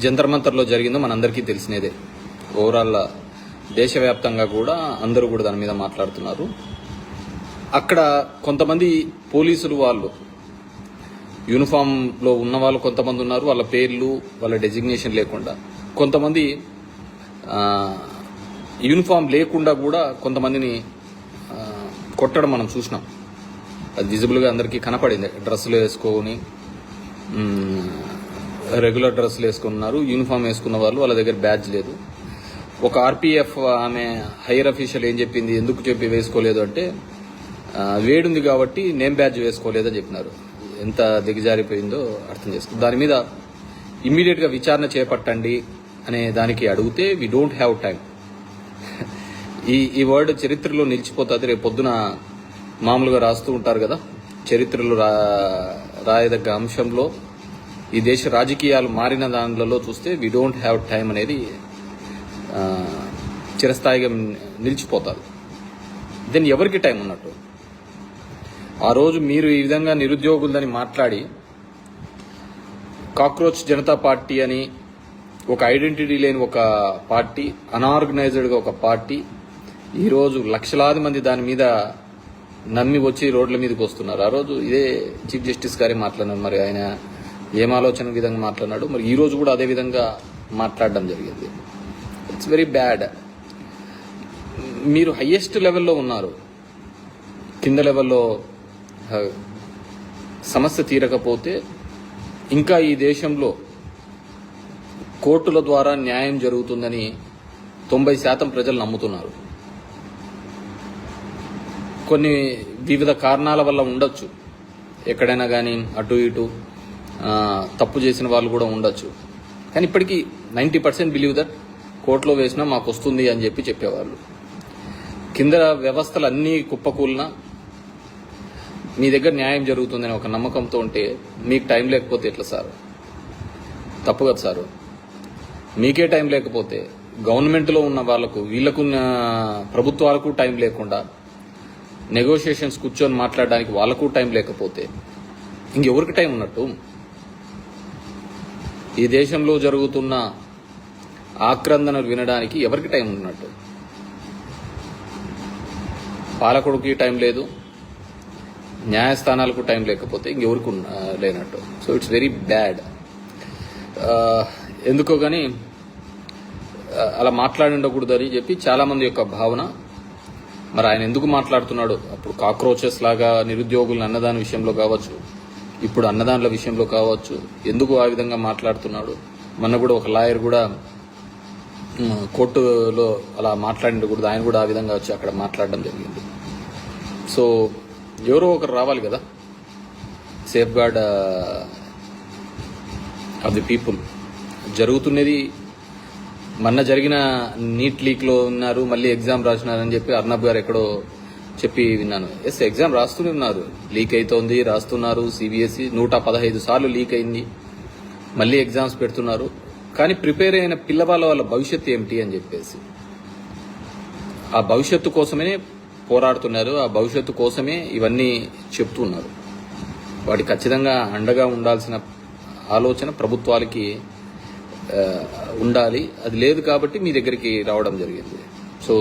జంతర్ మంతర్లో జరిగిందో మనందరికీ తెలిసినదే. ఓవరాల్ దేశవ్యాప్తంగా కూడా అందరూ కూడా దాని మీద మాట్లాడుతున్నారు. అక్కడ కొంతమంది పోలీసులు వాళ్ళు యూనిఫామ్లో ఉన్న వాళ్ళు కొంతమంది ఉన్నారు, వాళ్ళ పేర్లు వాళ్ళ డెసిగ్నేషన్ లేకుండా. కొంతమంది యూనిఫామ్ లేకుండా కూడా కొంతమందిని కొట్టడం మనం చూసినాం. అది విజిబుల్గా అందరికీ కనపడింది. డ్రెస్సులు వేసుకొని రెగ్యులర్ డ్రెస్సులు వేసుకున్నారు, యూనిఫామ్ వేసుకున్న వాళ్ళు వాళ్ళ దగ్గర బ్యాడ్జ్ లేదు. ఒక ఆర్పీఎఫ్ ఆమె హైయర్ అఫీషియల్ ఏం చెప్పింది, ఎందుకు చెప్పి వేసుకోలేదు అంటే వేడుంది కాబట్టి నేమ్ బ్యాడ్జ్ వేసుకోలేదని చెప్పినారు. ఎంత దిగజారిపోయిందో అర్థం చేసుకో. దాని మీద ఇమ్మీడియట్గా విచారణ చేపట్టండి అనే దానికి అడిగితే వి డోంట్ హ్యావ్ టైం. ఈ వర్డ్ చరిత్రలో నిలిచిపోతుంది. రేపు పొద్దున మామూలుగా రాస్తూ ఉంటారు కదా, చరిత్రలో రాయదగ్గ అంశంలో ఈ దేశ రాజకీయాలు మారిన దానిలో చూస్తే వి డోంట్ హ్యావ్ టైం అనేది చిరస్థాయిగా నిలిచిపోతుంది. దెన్ ఎవరికి టైం ఉన్నట్టు? ఆ రోజు మీరు ఈ విధంగా నిరుద్యోగులని మాట్లాడి కాక్రోచ్ జనతా పార్టీ అని ఒక ఐడెంటిటీ లేని ఒక పార్టీ, అనార్గనైజ్డ్గా ఒక పార్టీ, ఈరోజు లక్షలాది మంది దాని మీద నమ్మి వచ్చి రోడ్ల మీదకి వస్తున్నారు. ఆ రోజు ఇదే చీఫ్ జస్టిస్ గారే మాట్లాడినారు. మరి ఆయన ఏం ఆలోచన విధంగా మాట్లాడినాడు, మరి ఈ రోజు కూడా అదే విధంగా మాట్లాడడం జరిగింది. It's very bad. మీరు హయ్యెస్ట్ లెవెల్లో ఉన్నారు, కింద లెవెల్లో సమస్య తీరకపోతే ఇంకా ఈ దేశంలో కోర్టుల ద్వారా న్యాయం జరుగుతుందని 90% ప్రజలు నమ్ముతున్నారు. కొన్ని వివిధ కారణాల వల్ల ఉండొచ్చు, ఎక్కడైనా కానీ అటు ఇటు తప్పు చేసిన వాళ్ళు కూడా ఉండొచ్చు. కానీ ఇప్పటికీ 90% బిలీవ్ దట్ కోర్టులో వేసినా మాకు వస్తుంది అని చెప్పేవాళ్ళు. కింద వ్యవస్థలు అన్నీ కుప్పకూలినా మీ దగ్గర న్యాయం జరుగుతుందని ఒక నమ్మకంతో ఉంటే మీకు టైం లేకపోతే ఎట్లా సార్? తప్పు కదా సారు. మీకే టైం లేకపోతే గవర్నమెంట్లో ఉన్న వాళ్లకు, వీళ్లకున్న ప్రభుత్వాలకు టైం లేకుండా నెగోషియేషన్స్ కూర్చొని మాట్లాడడానికి వాళ్ళకు టైం లేకపోతే ఇంకెవరికి టైం ఉన్నట్టు? ఈ దేశంలో జరుగుతున్న ఆక్రందనలు వినడానికి ఎవరికి టైం ఉన్నట్టు? పాలకుడికి టైం లేదు, న్యాయస్థానాలకు టైం లేకపోతే ఇంకెవరికి లేనట్టు. So it's very bad. ఎందుకో కానీ అలా మాట్లాడిండకూడదని చెప్పి చాలామంది యొక్క భావన. మరి ఆయన ఎందుకు మాట్లాడుతున్నాడు? అప్పుడు కాక్రోచెస్ లాగా నిరుద్యోగులను అన్నదాని విషయంలో కావచ్చు, ఇప్పుడు అన్నదానుల విషయంలో కావచ్చు, ఎందుకు ఆ విధంగా మాట్లాడుతున్నాడు? మొన్న కూడా ఒక లాయర్ కూడా కోర్టులో అలా మాట్లాడిండకూడదు, ఆయన కూడా ఆ విధంగా వచ్చి అక్కడ మాట్లాడడం జరిగింది. సో ఎవరో ఒకరు రావాలి కదా, safe guard of the people. జరుగుతున్నది మొన్న జరిగిన నీట్ లీక్లో ఉన్నారు, మళ్ళీ ఎగ్జామ్ రాసినారని చెప్పి అర్నబ్ గారు ఎక్కడో చెప్పి విన్నాను. ఎస్, ఎగ్జామ్ రాస్తూనే ఉన్నారు, లీక్ అవుతోంది, రాస్తున్నారు. సిబిఎస్ఈ 115 సార్లు లీక్ అయింది, మళ్ళీ ఎగ్జామ్స్ పెడుతున్నారు. కానీ ప్రిపేర్ అయిన పిల్లవాళ్ళ వాళ్ళ భవిష్యత్తు ఏమిటి అని చెప్పేసి ఆ భవిష్యత్తు కోసమే పోరాడుతున్నారు, ఆ భవిష్యత్తు కోసమే ఇవన్నీ చెప్తున్నారు. వాటి ఖచ్చితంగా అండగా ఉండాల్సిన ఆలోచన ప్రభుత్వాలకి ఉండాలి. అది లేదు కాబట్టి మీ దగ్గరికి రావడం జరిగింది. సో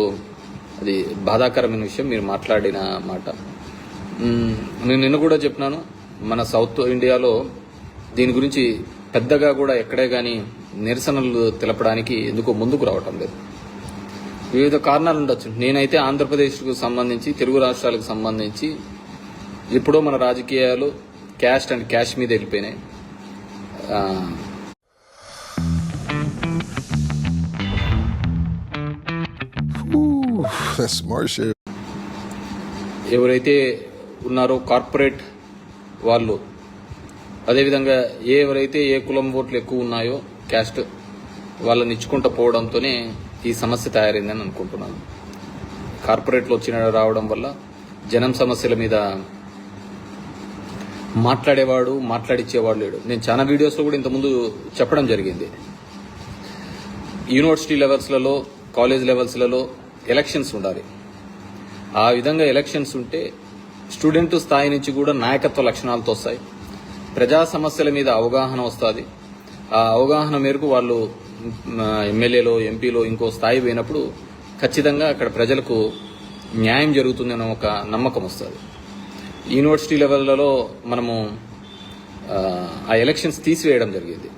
అది బాధాకరమైన విషయం మీరు మాట్లాడిన మాట. నేను నిన్న కూడా చెప్పినాను, మన సౌత్ ఇండియాలో దీని గురించి పెద్దగా కూడా ఎక్కడే కానీ నిరసనలు తెలపడానికి ఎందుకో ముందుకు రావటం లేదు. వివిధ కారణాలు ఉండొచ్చు. నేనైతే ఆంధ్రప్రదేశ్కు సంబంధించి, తెలుగు రాష్ట్రాలకు సంబంధించి ఎప్పుడో మన రాజకీయాలు క్యాస్ట్ అండ్ క్యాష్ మీద వెళ్ళిపోయినాయి. ఎవరైతే ఉన్నారో కార్పొరేట్ వాళ్ళు, అదేవిధంగా ఎవరైతే ఏ కులం ఓట్లు ఎక్కువ ఉన్నాయో క్యాస్ట్, వాళ్ళని ఇచ్చుకుంటూ పోవడంతోనే ఈ సమస్య తయారైందని అనుకుంటున్నాను. కార్పొరేట్లు వచ్చిన రావడం వల్ల జనం సమస్యల మీద మాట్లాడేవాడు, మాట్లాడిచ్చేవాడు లేడు. నేను చాలా వీడియోస్లో కూడా ఇంతకుముందు చెప్పడం జరిగింది. యూనివర్సిటీ లెవెల్స్లలో, కాలేజ్ లెవెల్స్లలో ఎలక్షన్స్ ఉండాలి. ఆ విధంగా ఎలక్షన్స్ ఉంటే స్టూడెంట్ స్థాయి నుంచి కూడా నాయకత్వ లక్షణాలతో వస్తాయి, ప్రజా సమస్యల మీద అవగాహన వస్తుంది, ఆ అవగాహన మేరకు వాళ్ళు ఎమ్మెల్యేలో ఎంపీలో ఇంకో స్థాయి పోయినప్పుడు ఖచ్చితంగా అక్కడ ప్రజలకు న్యాయం జరుగుతుందనే ఒక నమ్మకం వస్తుంది. యూనివర్సిటీ లెవెల్లలో మనము ఆ ఎలక్షన్స్ తీసివేయడం జరిగింది.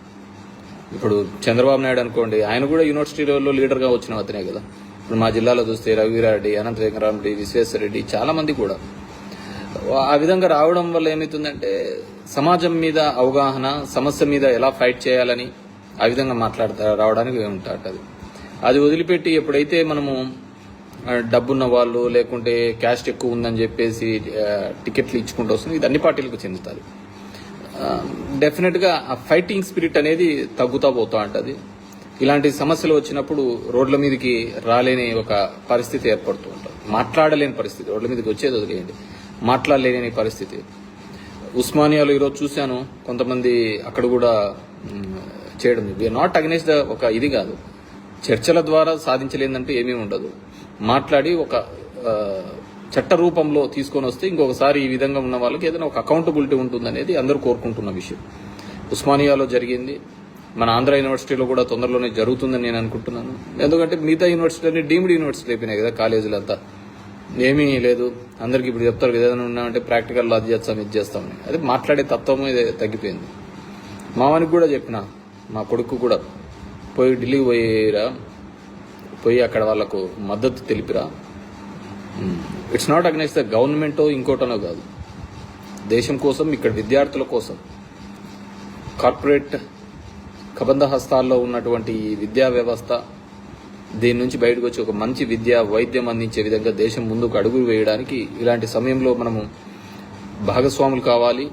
ఇప్పుడు చంద్రబాబు నాయుడు అనుకోండి, ఆయన కూడా యూనివర్సిటీ లెవెల్లో లీడర్గా వచ్చిన అతనే కదా. ఇప్పుడు మా జిల్లాలో చూస్తే రఘువీరారెడ్డి, అనంత వెంకటరామరెడ్డి, విశ్వేశ్వరరెడ్డి చాలా మంది కూడా ఆ విధంగా రావడం వల్ల ఏమవుతుందంటే సమాజం మీద అవగాహన, సమస్య మీద ఎలా ఫైట్ చేయాలని ఆ విధంగా రావడానికి ఉంటుంది. అది వదిలిపెట్టి ఎప్పుడైతే మనము డబ్బున్న వాళ్ళు లేకుంటే క్యాస్ట్ ఎక్కువ ఉందని చెప్పేసి టికెట్లు ఇచ్చుకుంటూ వస్తుంది, ఇది అన్ని పార్టీలకు చెందుతుంది. డెఫినెట్గా ఆ ఫైటింగ్ స్పిరిట్ అనేది తగ్గుతూ పోతూ ఉంటుంది. ఇలాంటి సమస్యలు వచ్చినప్పుడు రోడ్ల మీదకి రాలేని ఒక పరిస్థితి ఏర్పడుతూ ఉంటుంది. మాట్లాడలేని పరిస్థితి, రోడ్ల మీదకి వచ్చేది వదిలేయండి, మాట్లాడలేని పరిస్థితి. ఉస్మానియాలో ఈరోజు చూశాను, కొంతమంది అక్కడ కూడా చేయడం. వీఆర్ నాట్ అగెన్స్ట్ ఒక ఇది కాదు, చర్చల ద్వారా సాధించలేదంటే ఏమీ ఉండదు. మాట్లాడి ఒక చట్ట రూపంలో తీసుకొని వస్తే ఇంకొకసారి ఈ విధంగా ఉన్న వాళ్ళకి ఏదైనా ఒక అకౌంటబిలిటీ ఉంటుందనేది అందరూ కోరుకుంటున్న విషయం. ఉస్మానియాలో జరిగింది, మన ఆంధ్ర యూనివర్సిటీలో కూడా తొందరలోనే జరుగుతుందని నేను అనుకుంటున్నాను. ఎందుకంటే మిగతా యూనివర్సిటీలన్నీ డీమ్డ్ యూనివర్సిటీలు అయిపోయినాయి కదా, కాలేజీలంతా ఏమీ లేదు. అందరికి ఇప్పుడు చెప్తారు కదా, ఏదైనా ఉన్నామంటే ప్రాక్టికల్లో అది చేస్తాం ఇది చేస్తామని. అదే మాట్లాడే తత్వం ఇది తగ్గిపోయింది. మావానికి కూడా చెప్పిన, మా కొడుకు కూడా పోయి ఢిల్లీ పోయి అక్కడ వాళ్ళకు మద్దతు తెలిపిరా. ఇట్స్ నాట్ అగెన్స్ట్ ద గవర్నమెంటో ఇంకోటనో కాదు, దేశం కోసం, ఇక్కడ విద్యార్థుల కోసం. కార్పొరేట్ కబంధ హస్తాల్లో ఉన్నటువంటి ఈ విద్యా వ్యవస్థ, దీని నుంచి బయటకు వచ్చి ఒక మంచి విద్య వైద్యం అందించే విధంగా దేశం ముందుకు అడుగులు వేయడానికి ఇలాంటి సమయంలో మనము భాగస్వాములు కావాలి,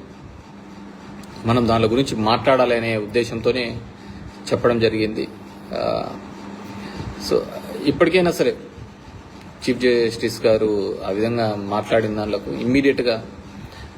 మనం దాని గురించి మాట్లాడాలి అనే ఉద్దేశంతోనే చెప్పడం జరిగింది. సో ఇప్పటికైనా సరే చీఫ్ జస్టిస్ గారు ఆ విధంగా మాట్లాడిన దానిలకు ఇమ్మీడియట్గా